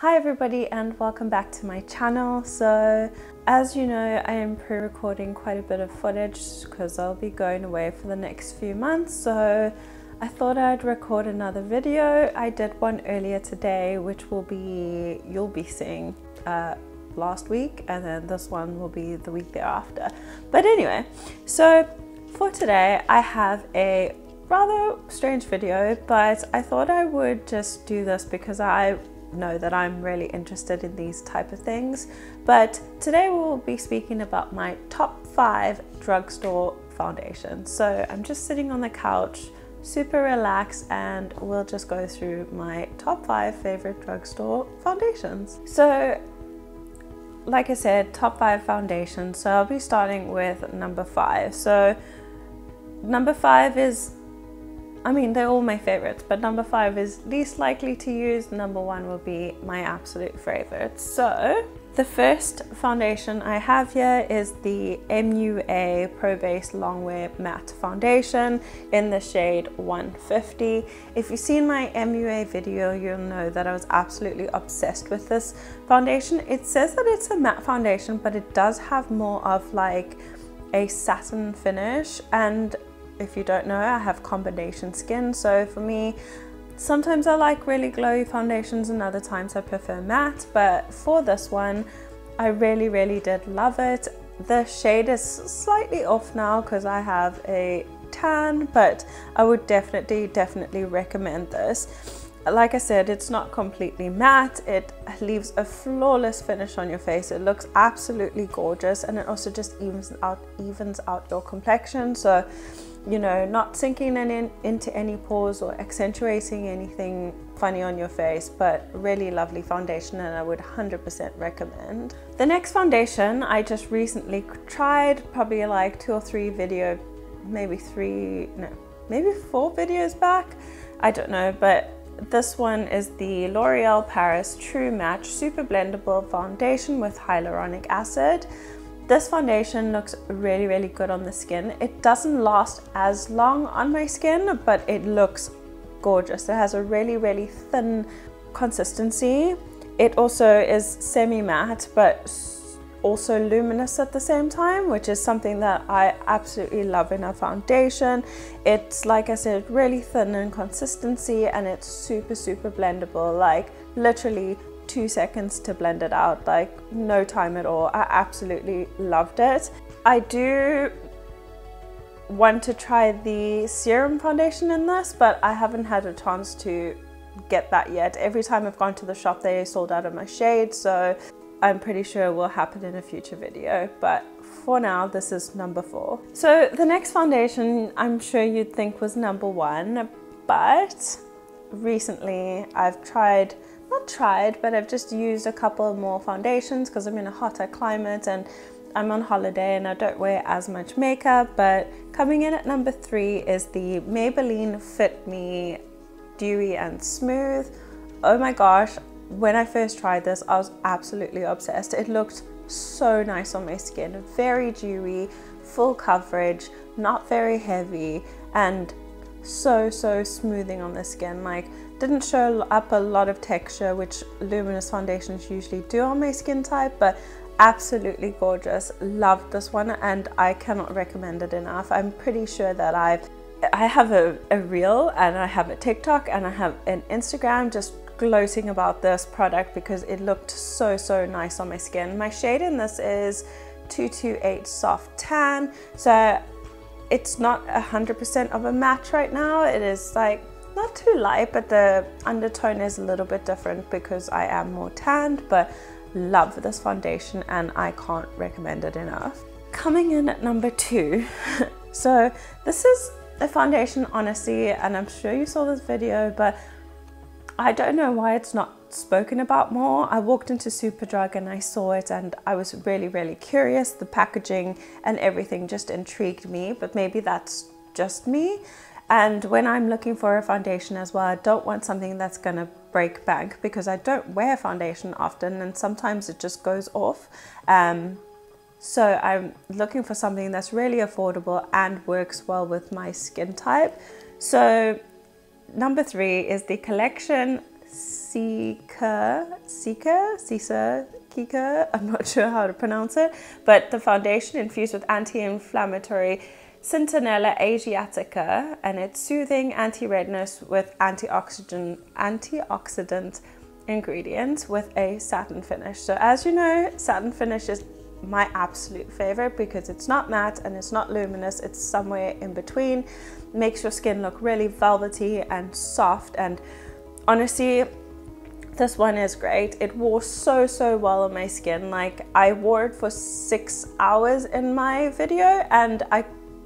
Hi everybody and welcome back to my channel. So as you know, I am pre-recording quite a bit of footage because I'll be going away for the next few months, so I thought I'd record another video. I did one earlier today which you'll be seeing last week, and then this one will be the week thereafter. But anyway, so for today I have a rather strange video, but I thought I would just do this because I know that I'm really interested in these type of things. But today we'll be speaking about my top 5 drugstore foundations. So I'm just sitting on the couch, super relaxed, and we'll just go through my top 5 favorite drugstore foundations. So like I said, top 5 foundations. So I'll be starting with number 5. So number 5 is, I mean, they're all my favorites, but number 5 is least likely to use. Number 1 will be my absolute favorite. So the first foundation I have here is the Mua Pro Based Longwear Matte Foundation in the shade 150. If you've seen my MUA video, you'll know that I was absolutely obsessed with this foundation. It says that it's a matte foundation, but it does have more of like a satin finish, and if you don't know, I have combination skin, so for me, sometimes I like really glowy foundations and other times I prefer matte, but for this one, I really did love it. The shade is slightly off now because I have a tan, but I would definitely recommend this. Like I said, it's not completely matte. It leaves a flawless finish on your face. It looks absolutely gorgeous, and it also just evens out your complexion. So, you know, not sinking into any pores or accentuating anything funny on your face, but really lovely foundation, and I would 100% recommend. The next foundation I just recently tried, probably like 2 or 3 videos, maybe 4 videos back, I don't know, but this one is the L'Oreal Paris True Match Super Blendable Foundation with Hyaluronic Acid. This foundation looks really good on the skin. It doesn't last as long on my skin, but it looks gorgeous. It has a really thin consistency. It also is semi-matte, but also luminous at the same time, which is something that I absolutely love in a foundation. It's, like I said, really thin in consistency, and it's super blendable, like literally 2 seconds to blend it out, like no time at all. I absolutely loved it. I do want to try the serum foundation in this, but I haven't had a chance to get that yet. Every time I've gone to the shop, they sold out of my shade, so I'm pretty sure it will happen in a future video, but for now this is number 4. So the next foundation I'm sure you'd think was number 1, but recently I've but I've just used a couple more foundations because I'm in a hotter climate and I'm on holiday and I don't wear as much makeup. But coming in at number 3 is the Maybelline Fit Me Dewy and Smooth. Oh my gosh, when I first tried this, I was absolutely obsessed. It looked so nice on my skin, very dewy, full coverage, not very heavy, and so smoothing on the skin. Like, didn't show up a lot of texture, which luminous foundations usually do on my skin type, but absolutely gorgeous. Loved this one, and I cannot recommend it enough. I'm pretty sure that I have a reel, and I have a TikTok, and I have an Instagram just gloating about this product because it looked so nice on my skin. My shade in this is 228 Soft Tan, so it's not 100% of a match right now. It is like not too light, but the undertone is a little bit different because I am more tanned, but love this foundation and I can't recommend it enough. Coming in at number 2, so this is a foundation, honestly, and I'm sure you saw this video, but I don't know why it's not spoken about more. I walked into Superdrug and I saw it and I was really curious. The packaging and everything just intrigued me, but maybe that's just me. And when I'm looking for a foundation as well, I don't want something that's gonna break bank because I don't wear foundation often and sometimes it just goes off. So I'm looking for something that's really affordable and works well with my skin type. So number 3 is the Collection Kika, I'm not sure how to pronounce it, but the foundation infused with anti-inflammatory Centinella Asiatica, and it's soothing, anti-redness with antioxidant ingredients with a satin finish. So as you know, satin finish is my absolute favorite because it's not matte and it's not luminous, it's somewhere in between. Makes your skin look really velvety and soft, and honestly, this one is great. It wore so well on my skin. Like, I wore it for 6 hours in my video, and I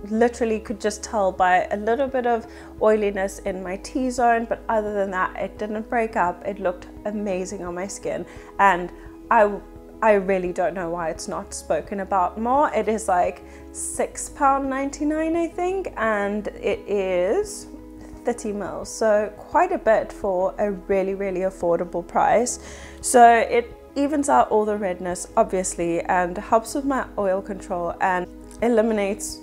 literally could just tell by a little bit of oiliness in my T-zone, but other than that, it didn't break up. It looked amazing on my skin, and I really don't know why it's not spoken about more. It is like £6.99 I think, and it is 30 mils, so quite a bit for a really affordable price. So it evens out all the redness obviously, and helps with my oil control, and eliminates,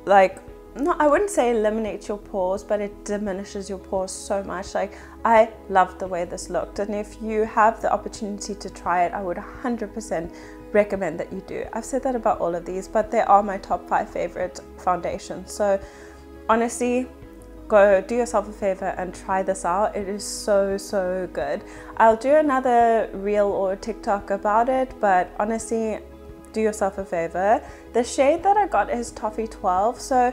like, no, I wouldn't say eliminates your pores, but it diminishes your pores so much. Like, I loved the way this looked, and if you have the opportunity to try it, I would 100% recommend that you do. I've said that about all of these, but they are my top 5 favorite foundations. So honestly, go do yourself a favor and try this out. It is so good. I'll do another reel or TikTok about it, but honestly, do yourself a favor. The shade that I got is Toffee 12. So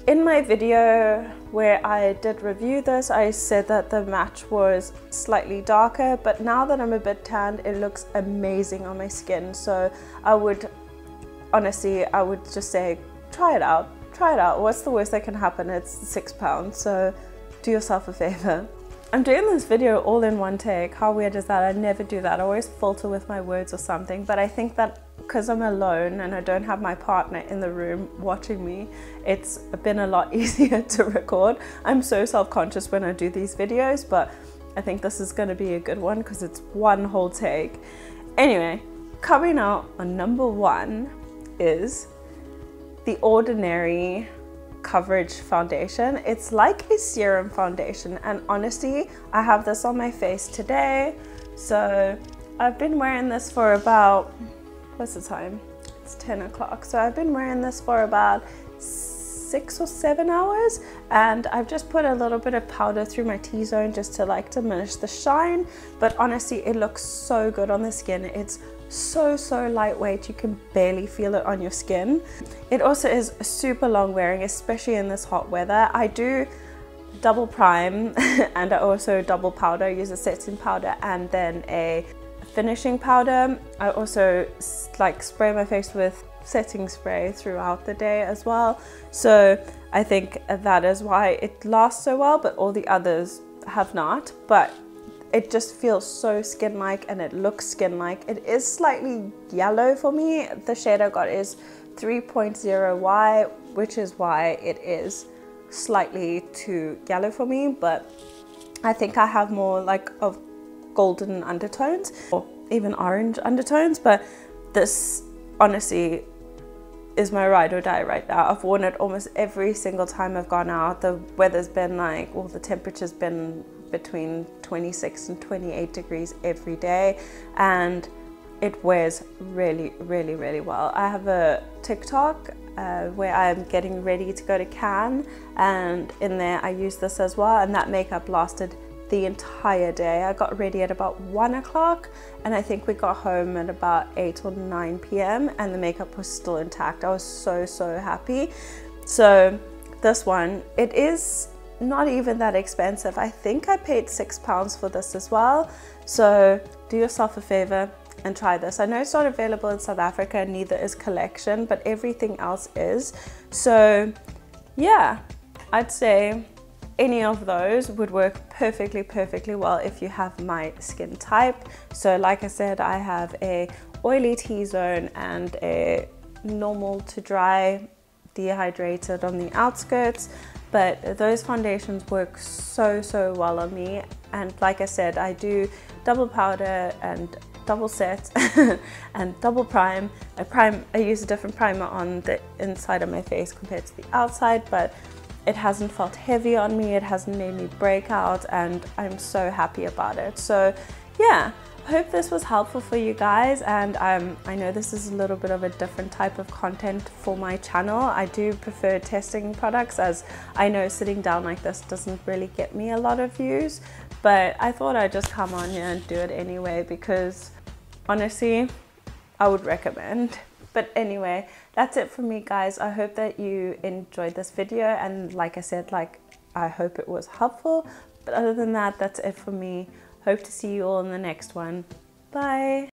in my video where I did review this, I said that the match was slightly darker, but now that I'm a bit tanned, it looks amazing on my skin. So I would honestly, I would just say, try it out. Try it out. What's the worst that can happen? It's £6, so do yourself a favor. I'm doing this video all in one take. How weird is that? I never do that. I always falter with my words or something, but I think that because I'm alone and I don't have my partner in the room watching me, it's been a lot easier to record. I'm so self-conscious when I do these videos, but I think this is going to be a good one because it's one whole take. Anyway, coming out on number 1 is the Ordinary Coverage Foundation. It's like a serum foundation, and honestly, I have this on my face today. So I've been wearing this for about, what's the time? It's 10 o'clock. So I've been wearing this for about 6 or 7 hours, and I've just put a little bit of powder through my T-zone just to like diminish the shine. But honestly, it looks so good on the skin. It's so lightweight, you can barely feel it on your skin. It also is super long wearing, especially in this hot weather. I do double prime and I also double powder. I use a setting powder and then a finishing powder. I also like spray my face with setting spray throughout the day as well. So I think that is why it lasts so well, but all the others have not. But it just feels so skin-like and it looks skin-like. It is slightly yellow for me. The shade I got is 3.0Y, which is why it is slightly too yellow for me, but I think I have more like of golden undertones or even orange undertones. But this honestly is my ride or die right now. I've worn it almost every single time I've gone out. The weather's been like, well, the temperature's been between 26 and 28 degrees every day, and it wears really well. I have a TikTok where I'm getting ready to go to Cannes, and in there I use this as well, and that makeup lasted the entire day. I got ready at about 1 o'clock and I think we got home at about 8 or 9 p.m. and the makeup was still intact. I was so happy. So this one, it is not even that expensive. I think I paid £6 for this as well. So do yourself a favor and try this. I know it's not available in South Africa and neither is Collection, but everything else is. So yeah, I'd say any of those would work perfectly well if you have my skin type. So like I said, I have a oily T-zone and a normal to dry dehydrated on the outskirts, but those foundations work so well on me. And like I said, I do double powder and double set and double prime. I use a different primer on the inside of my face compared to the outside, but it hasn't felt heavy on me, it hasn't made me break out, and I'm so happy about it. So yeah, hope this was helpful for you guys, and I know this is a little bit of a different type of content for my channel. I do prefer testing products, as I know sitting down like this doesn't really get me a lot of views, but I thought I'd just come on here and do it anyway, because honestly I would recommend. But anyway, that's it for me, guys. I hope that you enjoyed this video, and like I said, like, I hope it was helpful. But other than that, that's it for me. Hope to see you all in the next one. Bye.